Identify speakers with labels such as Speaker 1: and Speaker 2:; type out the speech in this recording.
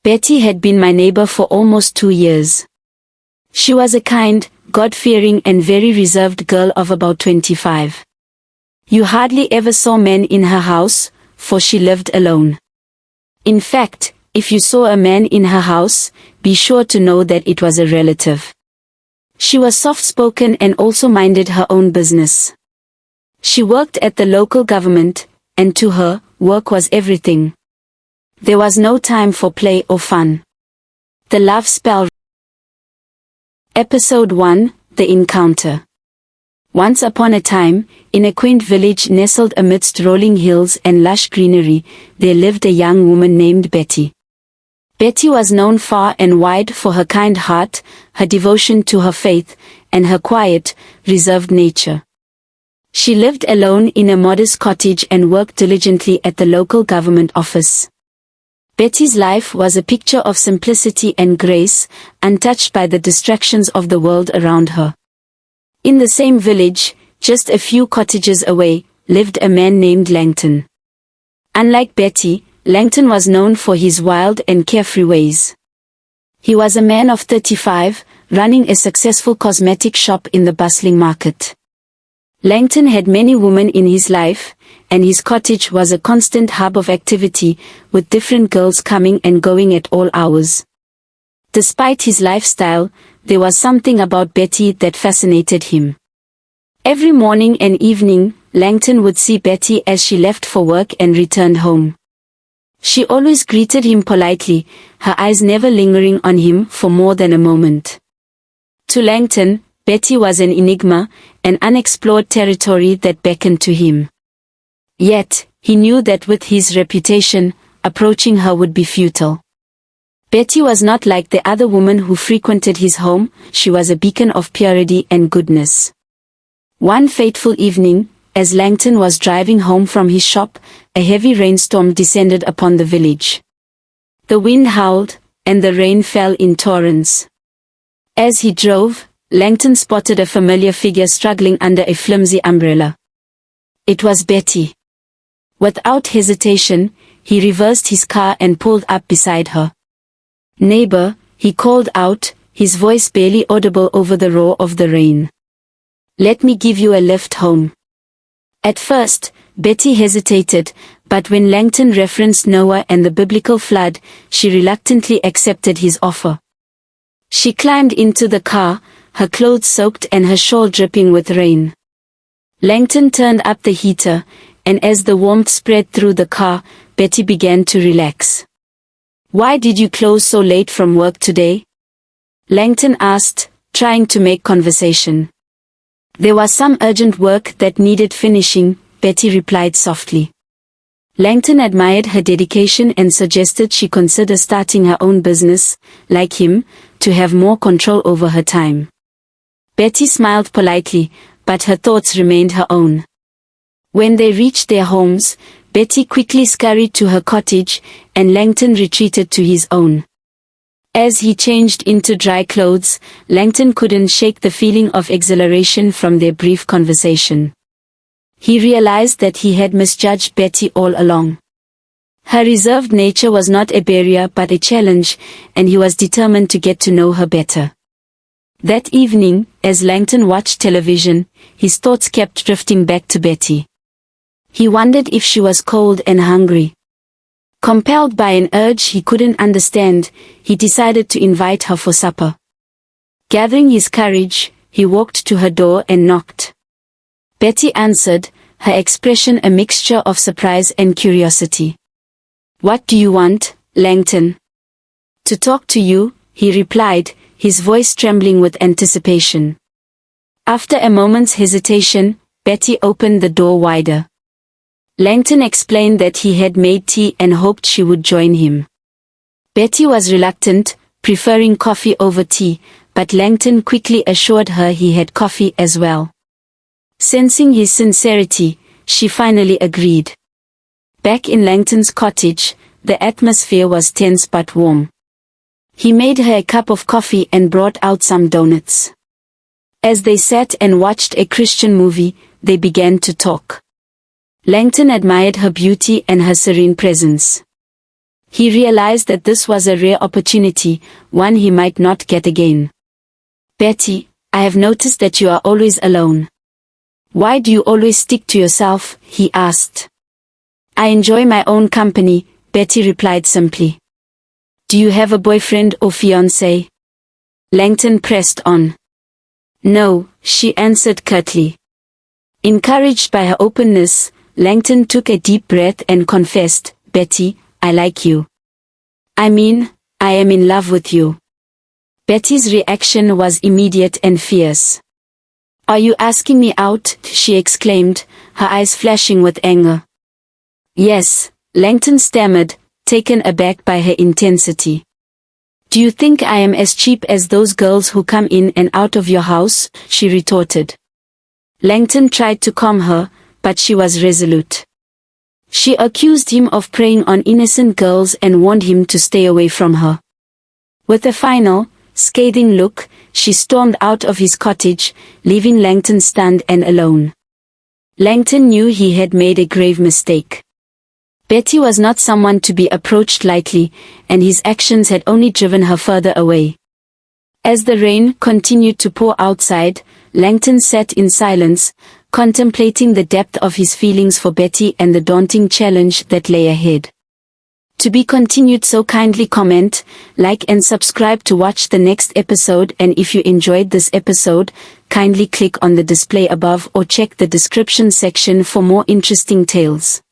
Speaker 1: Betty had been my neighbor for almost 2 years. She was a kind, God-fearing and very reserved girl of about 25. You hardly ever saw men in her house, for she lived alone. In fact, if you saw a man in her house, be sure to know that it was a relative. She was soft-spoken and also minded her own business. She worked at the local government, and to her, work was everything. There was no time for play or fun. The Love Spell. Episode 1, The Encounter. Once upon a time, in a quaint village nestled amidst rolling hills and lush greenery, there lived a young woman named Betty. Betty was known far and wide for her kind heart, her devotion to her faith, and her quiet, reserved nature. She lived alone in a modest cottage and worked diligently at the local government office. Betty's life was a picture of simplicity and grace, untouched by the distractions of the world around her. In the same village, just a few cottages away, lived a man named Langton. Unlike Betty, Langton was known for his wild and carefree ways. He was a man of 35, running a successful cosmetic shop in the bustling market. Langton had many women in his life, and his cottage was a constant hub of activity, with different girls coming and going at all hours. Despite his lifestyle, there was something about Betty that fascinated him. Every morning and evening, Langton would see Betty as she left for work and returned home. She always greeted him politely, her eyes never lingering on him for more than a moment. To Langton, Betty was an enigma, an unexplored territory that beckoned to him. Yet, he knew that with his reputation, approaching her would be futile. Betty was not like the other women who frequented his home, she was a beacon of purity and goodness. One fateful evening, as Langton was driving home from his shop, a heavy rainstorm descended upon the village. The wind howled, and the rain fell in torrents. As he drove, Langton spotted a familiar figure struggling under a flimsy umbrella. It was Betty. Without hesitation, he reversed his car and pulled up beside her. "Neighbor," he called out, his voice barely audible over the roar of the rain. "Let me give you a lift home." At first, Betty hesitated, but when Langton referenced Noah and the biblical flood, she reluctantly accepted his offer. She climbed into the car, her clothes soaked and her shawl dripping with rain. Langton turned up the heater, and as the warmth spread through the car, Betty began to relax. "Why did you close so late from work today?" Langton asked, trying to make conversation. "There was some urgent work that needed finishing," Betty replied softly. Langton admired her dedication and suggested she consider starting her own business, like him, to have more control over her time. Betty smiled politely, but her thoughts remained her own. When they reached their homes, Betty quickly scurried to her cottage, and Langton retreated to his own. As he changed into dry clothes, Langton couldn't shake the feeling of exhilaration from their brief conversation. He realized that he had misjudged Betty all along. Her reserved nature was not a barrier but a challenge, and he was determined to get to know her better. That evening, as Langton watched television, his thoughts kept drifting back to Betty. He wondered if she was cold and hungry. Compelled by an urge he couldn't understand, he decided to invite her for supper. Gathering his courage, he walked to her door and knocked. Betty answered, her expression a mixture of surprise and curiosity. "What do you want, Langton?" "To talk to you," he replied, his voice trembling with anticipation. After a moment's hesitation, Betty opened the door wider. Langton explained that he had made tea and hoped she would join him. Betty was reluctant, preferring coffee over tea, but Langton quickly assured her he had coffee as well. Sensing his sincerity, she finally agreed. Back in Langton's cottage, the atmosphere was tense but warm. He made her a cup of coffee and brought out some donuts. As they sat and watched a Christian movie, they began to talk. Langton admired her beauty and her serene presence. He realized that this was a rare opportunity, one he might not get again. "Betty, I have noticed that you are always alone. Why do you always stick to yourself?" he asked. "I enjoy my own company," Betty replied simply. "Do you have a boyfriend or fiancé?" Langton pressed on. "No," she answered curtly. Encouraged by her openness, Langton took a deep breath and confessed, "Betty, I like you. I mean, I am in love with you." Betty's reaction was immediate and fierce. "Are you asking me out?" she exclaimed, her eyes flashing with anger. "Yes," Langton stammered, taken aback by her intensity. "Do you think I am as cheap as those girls who come in and out of your house?" she retorted. Langton tried to calm her, but she was resolute. She accused him of preying on innocent girls and warned him to stay away from her. With a final, scathing look, she stormed out of his cottage, leaving Langton stunned and alone. Langton knew he had made a grave mistake. Betty was not someone to be approached lightly, and his actions had only driven her further away. As the rain continued to pour outside, Langton sat in silence, contemplating the depth of his feelings for Betty and the daunting challenge that lay ahead. To be continued, so kindly comment, like and subscribe to watch the next episode, and if you enjoyed this episode, kindly click on the display above or check the description section for more interesting tales.